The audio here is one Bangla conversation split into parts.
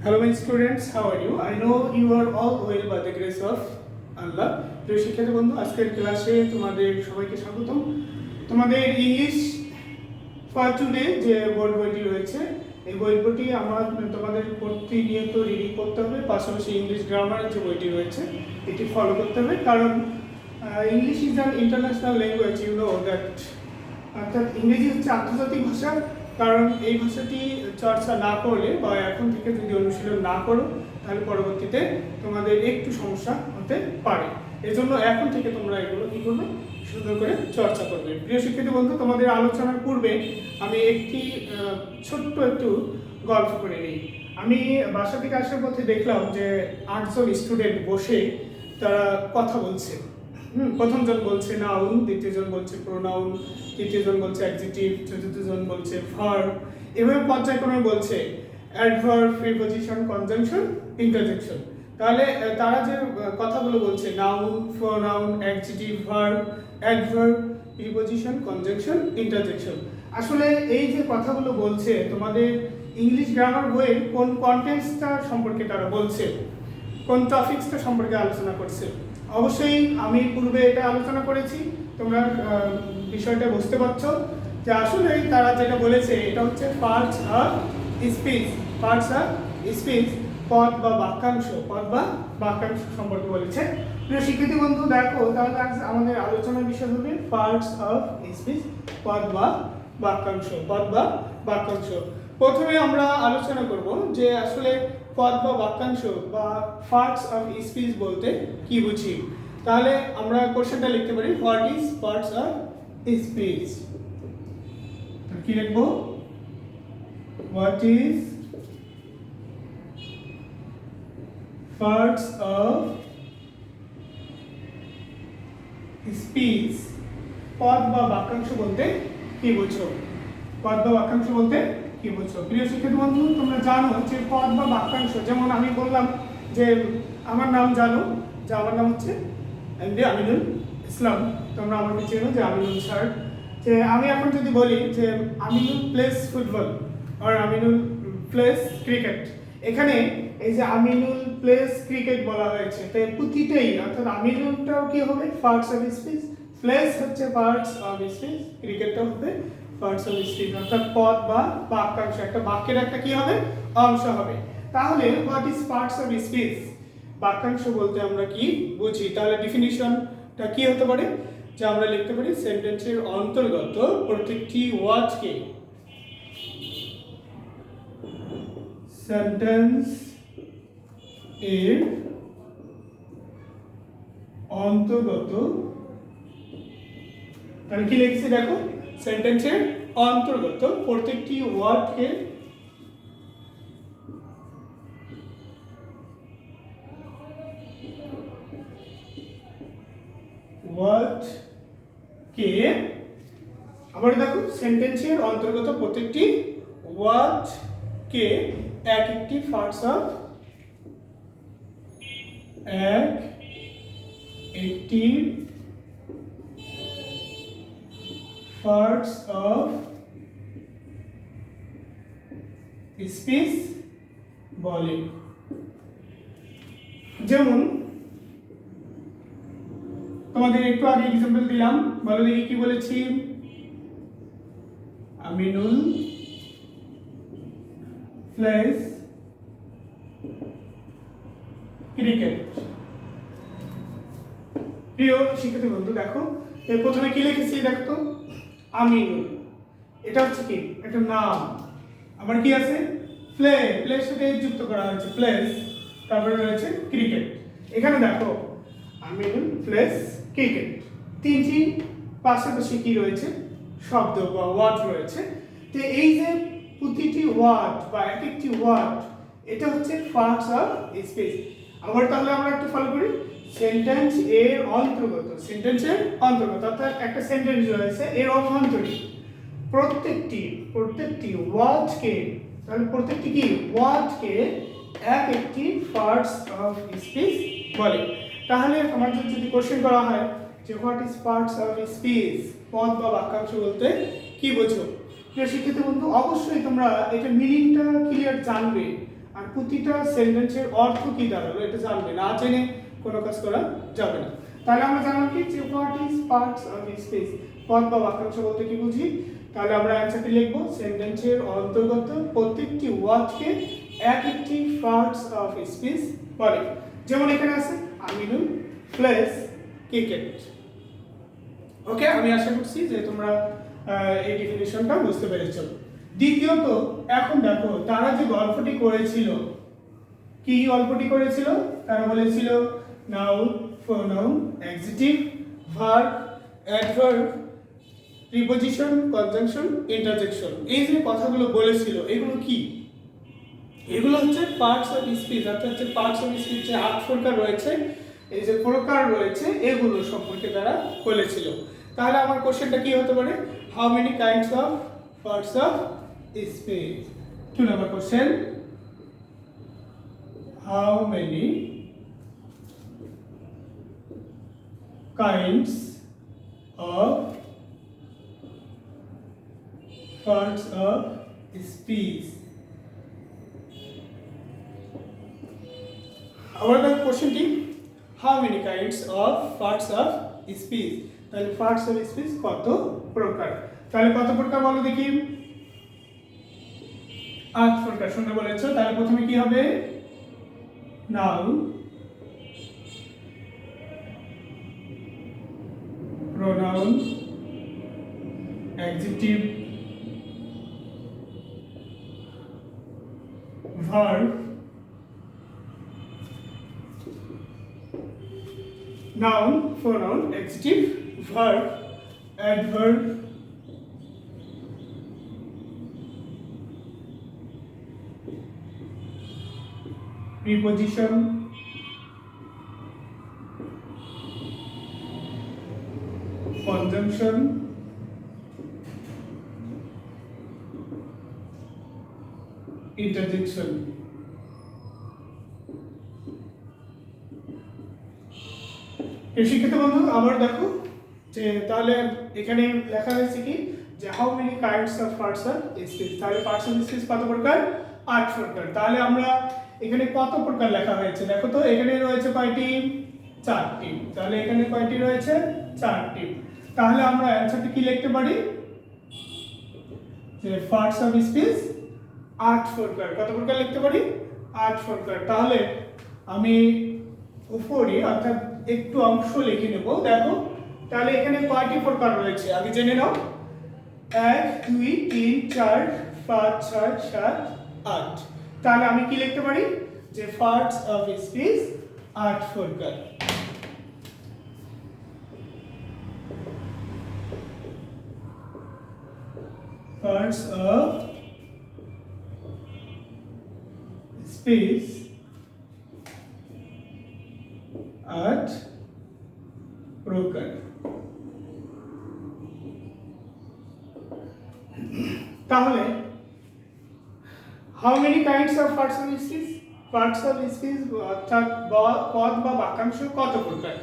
Hello, my students. How are you? I know you are all well by the grace of Allah. প্রিয় শিক্ষার্থী বন্ধু, আজকের ক্লাসে তোমাদের সবাইকে স্বাগতম। তোমাদের ইংলিশ ফর টুডে যে বোর্ড বইটি রয়েছে, এই বইটি তোমাদের প্রতিনিয়ত রিডিং করতে হবে, পাশাপাশি ইংলিশ গ্রামারের যে বইটি রয়েছে এটি ফলো করতে হবে, কারণ English is an international language, you know that. অর্থাৎ ইংরেজি হচ্ছে আন্তর্জাতিক ভাষা। কারণ এই ভাষাটি চর্চা না করলে বা এখন থেকে যদি অনুশীলন না করো, তাহলে পরবর্তীতে তোমাদের একটু সমস্যা হতে পারে। এজন্য এখন থেকে তোমরা এগুলো কী করবে, সুন্দর করে চর্চা করবে। প্রিয় শিক্ষার্থী বন্ধু, তোমাদের আলোচনার পূর্বে আমি একটি ছোট্ট একটু গল্প করে নিই। আমি বাসা থেকে আসার পথে দেখলাম যে 8 জন স্টুডেন্ট বসে তারা কথা বলছে। প্রথমজন বলছে নাউন, দ্বিতীয়জন বলছে প্রোনাউন, তৃতীয়জন বলছে অ্যাডজেক্টিভ, চতুর্থজন বলছে ভার্ব, এভাবে পর্যায়ক্রমে বলছে অ্যাডভার্ব, প্রিপজিশন, কনজাংশন, ইন্টারজেকশন। তাহলে তারা যে কথাগুলো বলছে noun, pronoun, adjective, verb, adverb, preposition, conjunction, interjection, আসলে এই যে কথাগুলো বলছে তোমাদের ইংলিশ গ্রামার বইয়ের কোন কন্টেন্টসটা সম্পর্কে তারা বলছে, কোন টপিকসটা সম্পর্কে আলোচনা করছে। অবশ্যই আমি পূর্বে এটা আলোচনা করেছি, তোমরা বিষয়টা বুঝতে পারছো যে আসলে তারা যেটা বলেছে এটা হচ্ছে parts of speech. Parts of speech, পদ বা বাক্যাংশ, পদ বা বাক্যাংশ সম্পর্কে বলেছে। প্রিয় শিক্ষার্থী বন্ধু, দেখো তাহলে আমাদের আলোচনার বিষয় হবে পার্টস অফ স্পিচ, পদ বা বাক্যাংশ, পদ বা বাক্যাংশ। প্রথমে আমরা আলোচনা করব যে আসলে পদ বা বাক্যাংশ বা পার্টস অফ স্পিচ বলতে কি বুঝি। তাহলে আমরা কোশ্চেনটা লিখতে পারি, what is parts of speech. কি লিখবো? What is parts of speech. পদ বা বাক্যাংশ বলতে কি বুঝো? পদ বা বাক্যাংশ বলতে কি বুঝছো? প্রিয় শিক্ষার্থী বন্ধু, তোমরা জানো যে পদ বা বাক্যাংশ, যেমন আমি বললাম যে আমার নাম জানো, যে আমার নাম হচ্ছে এমডি আমিনুল ইসলাম, তোমরা আমাকে চেনো যে আমিনুল স্যার। যে আমি এখন যদি বলি যে আমিনুল প্লেস ফুটবল আর আমিনুল প্লেস ক্রিকেট, এখানে এই যে আমিনুল প্লেস ক্রিকেট বলা হয়েছে, তো প্রতিটাই অর্থাৎ আমিনুলটাও কি হবে পার্টস অফ স্পিচ, প্লেস হচ্ছে পার্টস অফ স্পিচ, ক্রিকেটটা হবে পার্টস অফ স্পিচ, অর্থাৎ পদ বা বাক্যাংশ, একটা বাক্যের একটা কি হবে, অংশ হবে। তাহলে what is parts of speech, বাক্যাংশ বলতে আমরা কি বুঝি? তাহলে ডেফিনিশনটা কি হতে পারে, যে আমরা লিখতে পারি সেন্টেন্সের অন্তর্গত প্রত্যেকটি ওয়ার্ডকে, সেন্টেন্স এর অন্তর্গত, তাহলে কি লিখছি দেখো, সেন্টেন্সের অন্তর্গত প্রত্যেকটি ওয়ার্ডকে আবার দেখো সেন্টেন্সের অন্তর্গত প্রত্যেকটি ওয়ার্ডকে এক একটি পার্টস অফ স্পিচ বলে। যেমন তোমাদের একটু আগে এক্সাম্পল দিলাম, বলো দেখি কি বলেছি, আমিনুল প্লেস ক্রিকেট। প্রিয় শিক্ষার্থী বন্ধু, দেখো এর প্রথমে কি লিখেছি, দেখো আমিনুল, এটা হচ্ছে কি একটা নাম, আবার কি আছে প্লেস সাথে যুক্ত করা হয়েছে প্লেস, তারপরে রয়েছে ক্রিকেট। এখানে দেখো আমিনুল প্লেস ক্রিকেট, তিনটি পাশাপাশি কি রয়েছে, শব্দ বা ওয়ার্ড রয়েছে। তো এই যে প্রতিটি ওয়ার্ড বা এক একটি ওয়ার্ড, এটা হচ্ছে পার্টস অফ স্পিচ। আবার তাহলে আমরা একটু ফলো করি, সেন্টেন্স এর অন্তর্গত, সেন্টেন্সের অন্তর্গত অর্থাৎ একটা সেন্টেন্স রয়েছে, এর অভ্যন্তরে প্রত্যেকটি ওয়ার্ডকে, তাহলে প্রত্যেকটি কি ওয়ার্ডকে এক একটি পার্টস অফ স্পিচ বলে। তাহলে আমাদের যদি কোশ্চেন করা হয় যে what is parts of speech, পদ বা বাক্যাংশ বলতে কি বোঝো? প্রিয় শিক্ষার্থী বন্ধু, অবশ্যই তোমরা এটা মিনিংটা ক্লিয়ার জানবে। আর প্রতিটা সেন্টেন্সের অর্থ কি দাঁড়ালো এটা জানবে, না জেনে কোনো কাজ করা যাবে না। তাহলে আমরা জানলাম কি যে what is parts of speech, পদ বা বাক্যাংশ বলতে কি বুঝি। তাহলে আমরা অ্যানসারটি লিখব সেন্টেন্সের অন্তর্গত প্রত্যেকটি ওয়ার্ডকে এক একটি পার্টস অফ স্পিচ বলে। যেমন এখানে আছে আমিনুল প্লেস ক্রিকেট। ওকে, আমি আশা করছি যে তোমরা এই ডেফিনিশনটা বুঝতে পেরেছো। দ্বিতীয়ত এখন দেখো তারা যে গল্পটি করেছিল, কি গল্পটি করেছিল, তারা বলেছিল noun, pronoun, adjective, verb, adverb, preposition, conjunction, interjection. এই যে কথাগুলো বলেছিল এগুলো কি? এগুলো হচ্ছে পার্টস অফ স্পিচ, অর্থাৎ হচ্ছে পার্টস অফ স্পিচ যে 8 প্রকার রয়েছে, এই যে প্রকার রয়েছে এগুলো সম্পর্কে তারা বলেছিল। তাহলে আমার কোশ্চেনটা কি হতে পারে? How many kinds of parts of speech? 2 number question, how many kinds of parts of speech? Our questionটি how many kinds of parts of speech? তাহলে পার্টস অফ স্পিচ কত প্রকার? তাহলে কত প্রকার বলো দেখি? 8 প্রকার শুনে বলেছো। তাহলে প্রথমে কি হবে? Noun, pronoun, adjective, verb, noun, pronoun, adjective, verb, adverb, preposition, conjunction, interjection। শিক্ষিত বন্ধু আবার দেখো যে তাহলে এখানে লেখা হয়েছে কি যে how many kinds of parts of speech. তাহলে পার্টস অফ স্পিচ কত প্রকার? 8 প্রকার। তাহলে আমরা এখানে কত প্রকার লেখা হয়েছে দেখো তো, এখানে রয়েছে কয়টি? 4টি। তাহলে এখানে কয়টি রয়েছে? 4টি। তাহলে আমরা অ্যানসারটি কি লিখতে পারি? যে পার্টস অফ স্পিচ 8 প্রকার। কত প্রকার লিখতে পারি? 8 প্রকার। তাহলে আমি উপরে অর্থাৎ একটু অংশ লিখে নেব। দেখো তাহলে এখানে কয়টি প্রকার রয়েছে আগে জেনে নাও। 1 2 3 4 5 6 7 8। তাহলে আমি কি লিখতে পারি? যে পার্টস অফ স্পিচ 8 প্রকার। পার্টস অফ স্পিচ 8 প্রকার। তাহলে how many kinds of parts of speech? Parts of speech অর্থাৎ পদ বা বাক্যাংশ কত প্রকার?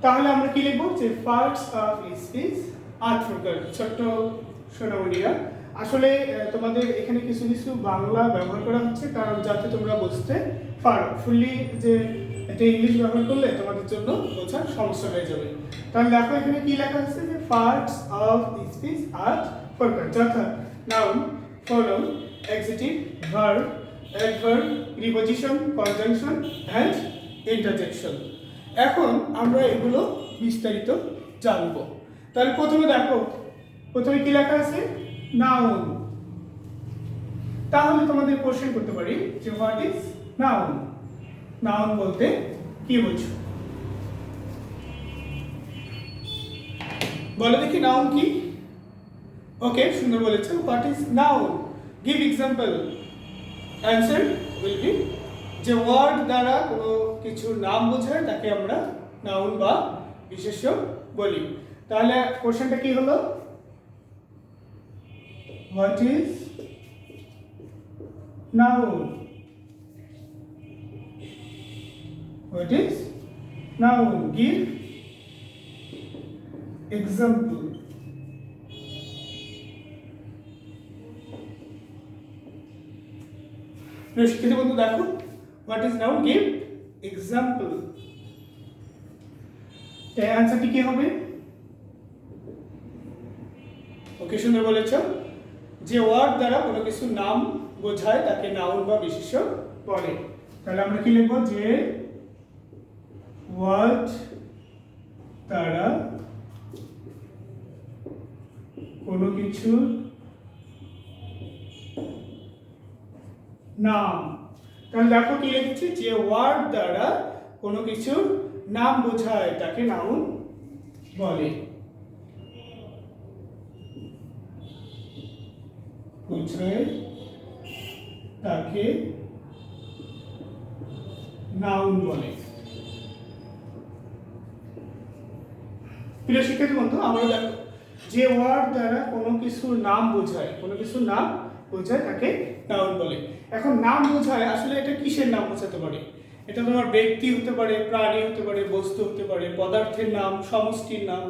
তাহলে আমরা কি লিখব? যে পার্টস অফ স্পিচ 8 প্রকার। ছোট্ট সোনামণিরা, আসলে তোমাদের এখানে কিছু কিছু বাংলা ব্যবহার করা হচ্ছে কারণ যাতে তোমরা বুঝতে পারো। ফুললি যে এটা ইংলিশ ব্যবহার করলে তোমাদের জন্য বোঝার সমস্যা হয়ে যাবে। তাহলে দেখো এখানে কি লেখা আছে? যে পার্টস অফ স্পিচ 8 প্রকার, যথা noun, pronoun, adjective, verb, adverb, preposition, conjunction and interjection. এখন আমরা এগুলো বিস্তারিত জানব। তাহলে প্রথমে দেখো, প্রথমে কি লেখা আছে? নাউন। তাহলে তোমাদের কোশ্চেন করতে পারি যে হোয়াট ইজ নাউন? নাউন বলতে কি বোঝো? বলো দেখি নাউন কি? ওকে, সুন্দর বলেছো। What is noun? Give example. Answer will be যে ওয়ার্ড দ্বারা কোনো কিছুর নাম বোঝায় তাকে আমরা নাউন বা বিশেষ্য বলি। তাহলে কোশ্চেনটা কি হলো? What is noun? What is noun? Give example. প্রিয় শিক্ষার্থী বন্ধু দেখো, what is noun, give example. এর অ্যান্সারটি কি হবে? ওকে, সুন্দর বলেছ। যে ওয়ার্ড দ্বারা কোনো কিছু নাম বোঝায় তাকে নাউন বা বিশেষ্য বলে। তাহলে আমরা কি লিখব? যে ওয়ার্ড দ্বারা কোনো কিছু নাম। তাহলে দেখো কি লিখেছি, যে ওয়ার্ড দ্বারা কোনো কিছু নাম বোঝায় তাকে নাউন বলে। বোঝায় তাকে নাউন বলে। প্রিয় শিক্ষার্থী বন্ধু, আমরা দেখো যে ওয়ার্ড দ্বারা কোনো কিছুর নাম বোঝায়, কোনো কিছুর নাম বোঝায় তাকে নাউন বলে। এখন নাম বোঝায় আসলে এটা কিসের নাম বোঝাতে পারে? এটা তোমার ব্যক্তি হতে পারে, প্রাণী হতে পারে, বস্তু হতে পারে, পদার্থের নাম, সমষ্টির নাম,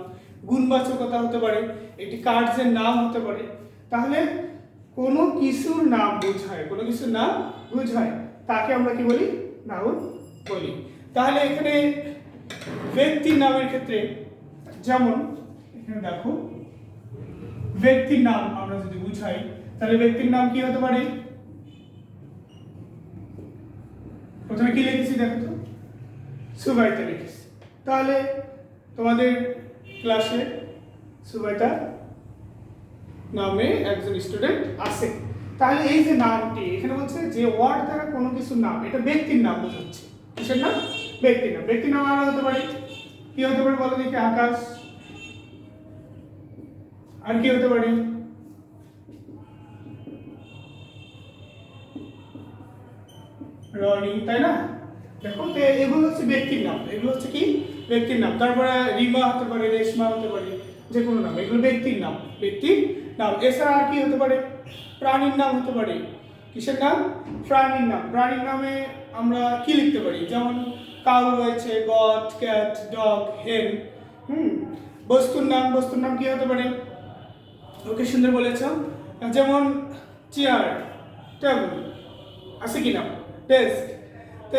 গুণবাচকতা হতে পারে, একটি কার্যের নাম হতে পারে। তাহলে কোনো কিছুর নাম বোঝায়, কোনো কিছুর নাম বোঝায় তাকে আমরা কি বলি? নাউন বলি। তাহলে এখানে ব্যক্তির নামের ক্ষেত্রে যেমন এখানে দেখো, ব্যক্তির নাম আমরা যদি বুঝাই তাহলে ব্যক্তির নাম কি হতে পারে? প্রথমে কি লিখেছি দেখো তো, সুবাইতা লিখেছি। তাহলে তোমাদের ক্লাসে সুবাইতা নামে একজন স্টুডেন্ট আছে। তাহলে এই যে নামটি এখানে বলছে যে ওয়ার্ড দ্বারা কোনো কিছু নাম, এটা ব্যক্তির নাম বোঝাচ্ছে। কিসের নাম? ব্যক্তির নাম। ব্যক্তির নাম আর হতে পারে কি হতে পারে বলো দেখি? আকাশ। আর কি হতে পারে? রনি, তাই না? দেখো তো এগুলো হচ্ছে ব্যক্তির নাম, এগুলো হচ্ছে কি? ব্যক্তির নাম। তারপরে রিমা হতে পারে, রেশমা হতে পারে, যে কোনো নাম, এগুলো ব্যক্তির নাম, ব্যক্তির নাম। এছাড়া আর কি হতে পারে? প্রাণীর নাম হতে পারে। কিসের নাম? প্রাণীর নাম। প্রাণীর নামে আমরা কি লিখতে পারি? যেমন কাউ রয়েছে, গট, ক্যাট, ডগ, হেন। বস্তুর নাম, বস্তুর নাম কি হতে পারে? ওকে, সুন্দর বলেছ। যেমন চেয়ার, টেবিল, আছে কি না? ডেস্ক। তো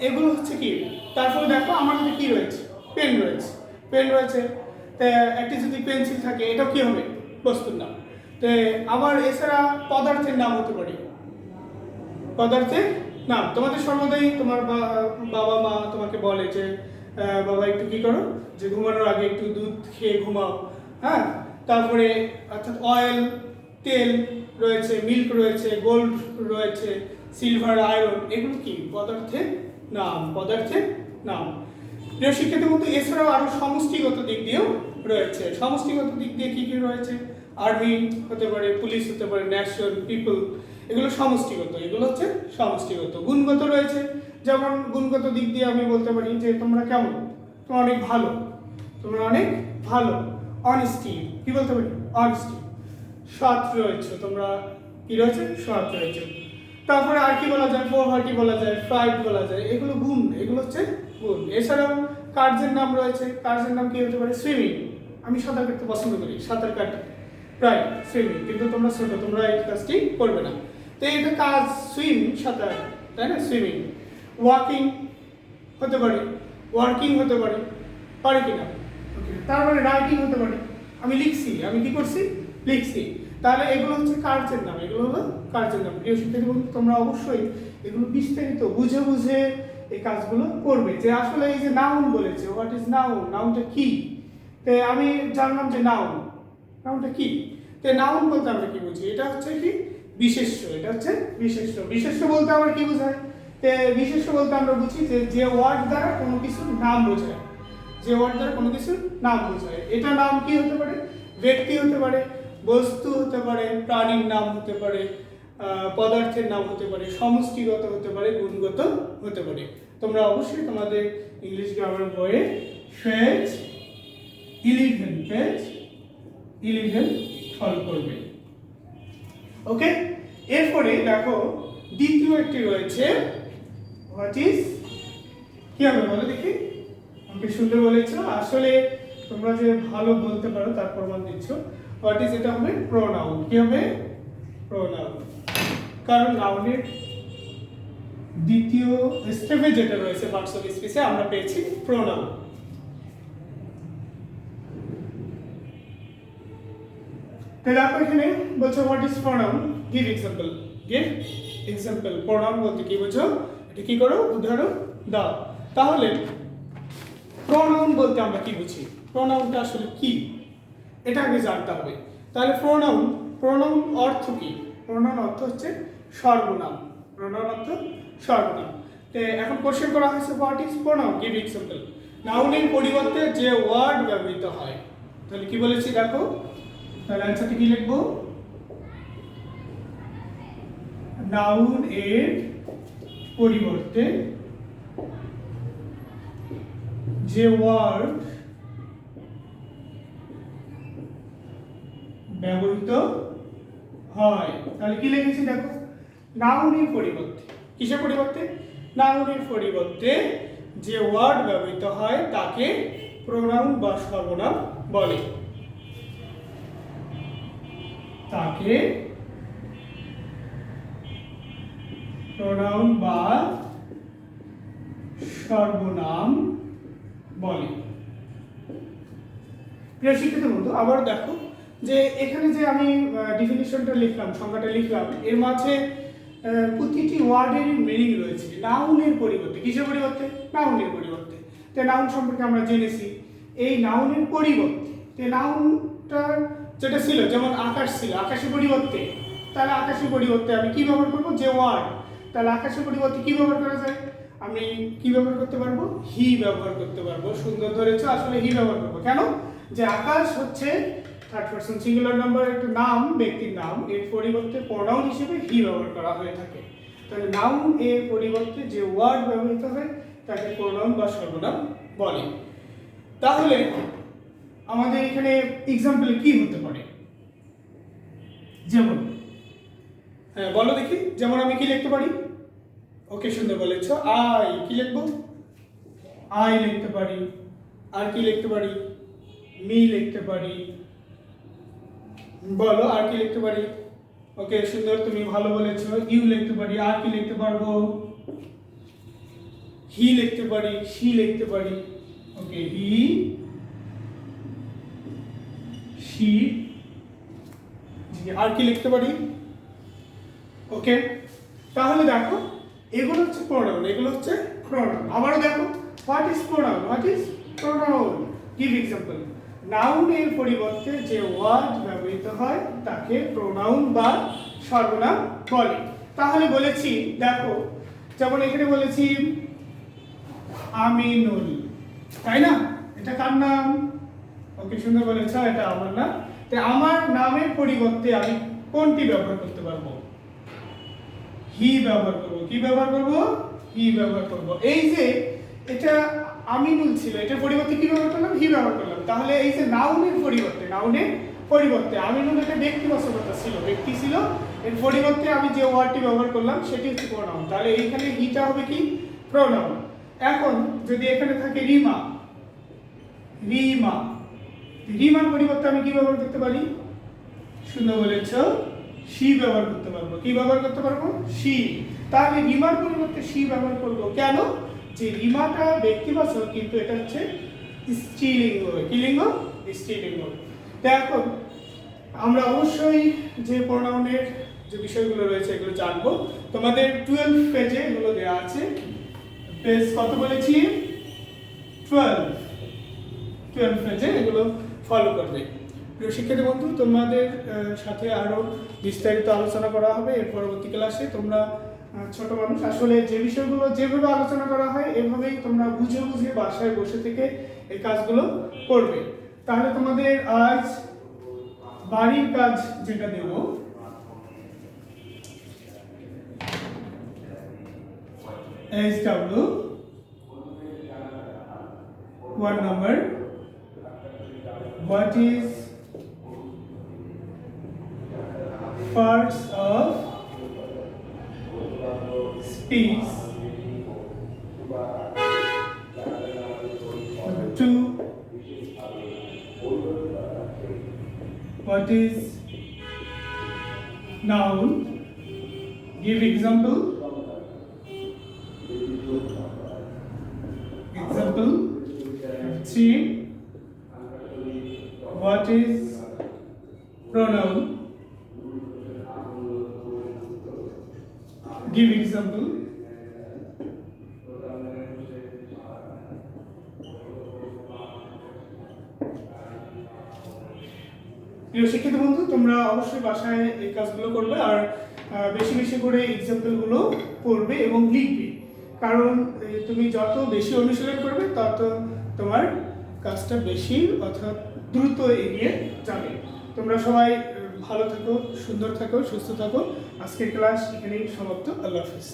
এগুলো হচ্ছে কি? তারপরে দেখো আমার হাতে কি রয়েছে? পেন রয়েছে, পেন রয়েছে। তো একটি যদি পেন্সিল থাকে এটাও কি হবে? বস্তুর নাম। তো আবার এছাড়া পদার্থের নাম হতে পারে, পদার্থের নাম। তোমাদের সর্বদাই তোমার বাবা মা তোমাকে বলে যে বাবা একটু কি করো, যে ঘুমানোর আগে একটু দুধ খেয়ে ঘুমাও। হ্যাঁ, তারপরে অর্থাৎ অয়েল, তেল রয়েছে, মিল্ক রয়েছে, গোল্ড রয়েছে, সিলভার, আয়রন, এগুলো কি? পদার্থের নাম, পদার্থের নাম। প্রিয় শিক্ষার্থীর মধ্যে এছাড়াও আরো সমষ্টিগত দিক দিয়েও রয়েছে। সমষ্টিগত দিক দিয়ে কি কি রয়েছে? আর্মি হতে পারে, পুলিশ হতে পারে, ন্যাশন, পিপল, এগুলো সমষ্টিগত। এগুলো হচ্ছে সমষ্টিগত। গুণগত রয়েছে, যেমন গুণগত দিক দিয়ে আমি বলতে পারি যে তোমরা কেমন? তোমরা অনেক ভালো, তোমরা অনেক ভালো। অনেস্টি, কি বলতে পারি? অনেস্টি। সৎ রয়েছে, তোমরা কি রয়েছে? সৎ রয়েছে। তারপরে আর কি বলা যায়? পোভার্টি বলা যায়, ফ্রাইড বলা যায়, এগুলো গুণ, এগুলো হচ্ছে গুণ। এছাড়াও কার্যের নাম রয়েছে। কার্যের নাম কি হতে পারে? সুইমিং। আমি সাঁতার কাটতে পছন্দ করি, সাঁতার কাটি, রাইট, সুইমিং। কিন্তু তোমরা ছোট, তোমরা এই কাজটি করবে না। তো এটা কাজ, সুইম, সাঁতার, তাই না? সুইমিং। ওয়াকিং হতে পারে, ওয়ার্কিং হতে পারে, পারে কিনা? ওকে। তারপরে রাইটিং হতে পারে, আমি লিখছি, আমি কি করছি? লিখছি। তাহলে এগুলো হচ্ছে কার্যের নাম, এগুলো হলো কার্যের নাম। প্রিয় শিক্ষার্থী বন্ধু, তোমরা অবশ্যই এগুলো বিস্তারিত বুঝে বুঝে এই কাজগুলো করবে। যে আসলে এই যে নাউন বলেছে, হোয়াট ইজ নাউন, নাউনটা কি? তো আমি জানলাম যে নাউন, নাউনটা কি? তো নাউন বলতে আমরা কি বুঝি? এটা হচ্ছে কি? বিশেষ্য। এটা হচ্ছে বিশেষ্য। বিশেষ্য বলতে আমরা কি বোঝায়? তো বিশেষ্য বলতে আমরা বুঝি যে যে ওয়ার্ড দ্বারা কোনো কিছুর নাম বোঝায়, যে ওয়ার্ড দ্বারা কোনো কিছুর নাম বোঝায়। এটা নাম কি হতে পারে? ব্যক্তি হতে পারে, বস্তু হতে পারে, প্রাণীর নাম হতে পারে, পদার্থের নাম হতে পারে, সমষ্টিগত হতে পারে, গুণগত হতে পারে। তোমরা অবশ্যই তোমাদের ইংলিশ গ্রামার বইয়ে পেজ 11 ফলো করবে। ওকে, এরপরে দেখো দ্বিতীয় একটি রয়েছে, হোয়াট ইজ, কি হবে বলো দেখি? আমাকে সুন্দর বলেছো। আসলে তোমরা যে ভালো বলতে পারো তার প্রমাণ দিচ্ছ। হোয়াট ইজ, এটা হবে প্রোনাউন। কি হবে? প্রোনাউন। কারণ নাউনের দ্বিতীয় স্টেপে যেটা রয়েছে পার্টস অফ স্পিচে আমরা পেয়েছি প্রোনাউন। তো দেখো এখানে বলছে what is pronoun, give example. Give example, pronoun বলতে কি বোঝো, এটা কি করো, উদাহরণ দাও। তাহলে প্রোনাউন বলতে আমরা কি বুঝি, প্রোনাউনটা আসলে কি এটা আগে জানতে হবে। তাহলে প্রোনাউন অর্থ কি? প্রোনাউন অর্থ হচ্ছে সর্বনাম। প্রোনাউন অর্থ সর্বনাম। তো এখন কোশ্চেন করা হয়েছে what is pronoun, give example. নাউনের পরিবর্তে যে ওয়ার্ড ব্যবহৃত হয়, তাহলে কি বলেছি দেখো, তাহলে অ্যান্সারটা কি লিখবো, নাউন এর পরিবর্তে যে ওয়ার্ড ব্যবহৃত হয়। তাহলে কি লিখেছি দেখো, নাউনের পরিবর্তে, কিসের পরিবর্তে, নাউনের পরিবর্তে যে ওয়ার্ড ব্যবহৃত হয় তাকে প্রোনাউন বা সর্বনাম বলে। তাকে প্রোনাউন বা সর্বনাম বলে। প্রিয় শিক্ষিত বন্ধু, আবার দেখো যে এখানে যে আমি ডেফিনিশনটা লিখলাম, সংজ্ঞাটা লিখলাম, এর মাঝে প্রতিটি ওয়ার্ডের মিনিং রয়েছে নাউনের পরিবর্তে। কিসের পরিবর্তে? নাউনের পরিবর্তে। তো নাউন সম্পর্কে আমরা জেনেছি, এই নাউনের পরিবর্তে, তো নাউনটা যেটা ছিল, যেমন আকাশ ছিল, আকাশের পরিবর্তে, তাহলে আকাশের পরিবর্তে আমি কি ব্যবহার করবো, যে ওয়ার্ড। তাহলে আকাশের পরিবর্তে কি ব্যবহার করা যায়, আমি কি ব্যবহার করতে পারবো, হি ব্যবহার করতে পারবো। সুন্দর ধরেছো, আসলে হি ব্যবহার করবো কেন, যে আকাশ হচ্ছে থার্ড পারসন সিঙ্গুলার নাম্বার একটা নাম, ব্যক্তির নাম, এর পরিবর্তে প্রোনাউন হিসেবে হি ব্যবহার করা হয়ে থাকে। তাহলে নাউন এর পরিবর্তে যে ওয়ার্ড ব্যবহৃত হয় তাকে প্রোনাউন বা সর্বনাম বলে। তাহলে আমাদের এখানে এক্সাম্পল কি হতে পারে, যেমন হ্যাঁ বলো দেখি, যেমন আমি কি লিখতে পারি, ওকে সুন্দর বলেছ, আই, কি লিখবো, আই লিখতে পারি। আর কি লিখতে পারি, মি লিখতে পারি। বলো আর কি লিখতে পারি, ওকে সুন্দর, তুমি ভালো বলেছো, ইউ লিখতে পারি। আর কি লিখতে পারবো, হি লিখতে পারি, শি লিখতে পারি। ওকে, হি, শি। আর কি লিখতে পারি, ওকে। তাহলে দেখো এগুলো হচ্ছে প্রোনাউন, এগুলো হচ্ছে প্রোনাউন। আবারও দেখো, what is pronoun, what is pronoun, give example. নাউনের পরিবর্তে যে ওয়ার্ড ব্যবহৃত হয় তাকে প্রোনাউন বা সর্বনাম বলে। তাহলে বলেছি দেখো, যেমন এখানে বলেছি আমিনুল, তাই না, এটা কার নাম, ওকে সুন্দর বলেছ, এটা আমার নাম। তো আমার নামের পরিবর্তে আমি কোনটি ব্যবহার করতে পারবো, হি ব্যবহার করব। কি ব্যবহার করব, হি ব্যবহার করব। এই যে এটা আমিনুল ছিল, এটার পরিবর্তে কি ব্যবহার করলাম, হি ব্যবহার করলাম। তাহলে এই যে নাউনের পরিবর্তে আমিনুল একটা ব্যক্তিবাচকতা ছিল, ব্যক্তি ছিল, এর পরিবর্তে আমি যে ওয়ার্ডটি ব্যবহার করলাম সেটি হচ্ছে প্রোনাউন। তাহলে এইখানে হিটা হবে কি, প্রোনাউন। এখন যদি এখানে থাকে রিমা, রিমার পরিবর্তে আমি কি ব্যবহার করতে পারি, সুন্দর বলেছ, শি ব্যবহার করতে পারবো। কি ব্যবহার করতে পারবো, শি। তাহলে রিমার পরিবর্তে শি ব্যবহার করব কেন, যে রিমাটা ব্যক্তিবাচক কিন্তু এটা হচ্ছে স্ত্রীলিঙ্গ। কি লিঙ্গ, স্ত্রীলিঙ্গ। তো এখন আমরা অবশ্যই যে প্রোনাউনের যে বিষয়গুলো রয়েছে এগুলো জানবো। তোমাদের 12 পেজে এগুলো দেওয়া আছে। পেজ কত বলেছি, 12 পেজে এগুলো ফলো করবে। প্রিয় শিক্ষার্থী বন্ধু, তোমাদের সাথে আরো বিস্তারিত আলোচনা করা হবে এর পরবর্তী ক্লাসে। তোমরা ছোট মানুষ, আসলে যে বিষয়গুলো যেভাবে আলোচনা করা হয় এভাবেই তোমরা বুঝে বুঝে বাসায় বসে থেকে এই কাজগুলো করবে। তাহলে তোমাদের আজ বাড়ির কাজ যেটা দেব, SW 1 number, what is parts of speech. Number 2, what is noun, give example. Example 3. What is pronoun? Give example. প্রিয় শিক্ষিত বন্ধু, তোমরা অবশ্যই বাসায় এই কাজগুলো করবে আর বেশি বেশি করে এক্সাম্পলগুলো পড়বে এবং লিখবে, কারণ তুমি যত বেশি অনুশীলন করবে তত তোমার কাজটা বেশি অর্থাৎ দ্রুত এগিয়ে যাবে। তোমরা সবাই ভালো থাকো, সুন্দর থাকো, সুস্থ থাকো। আজকের ক্লাস এখানেই সমাপ্ত। আল্লাহ হাফিজ।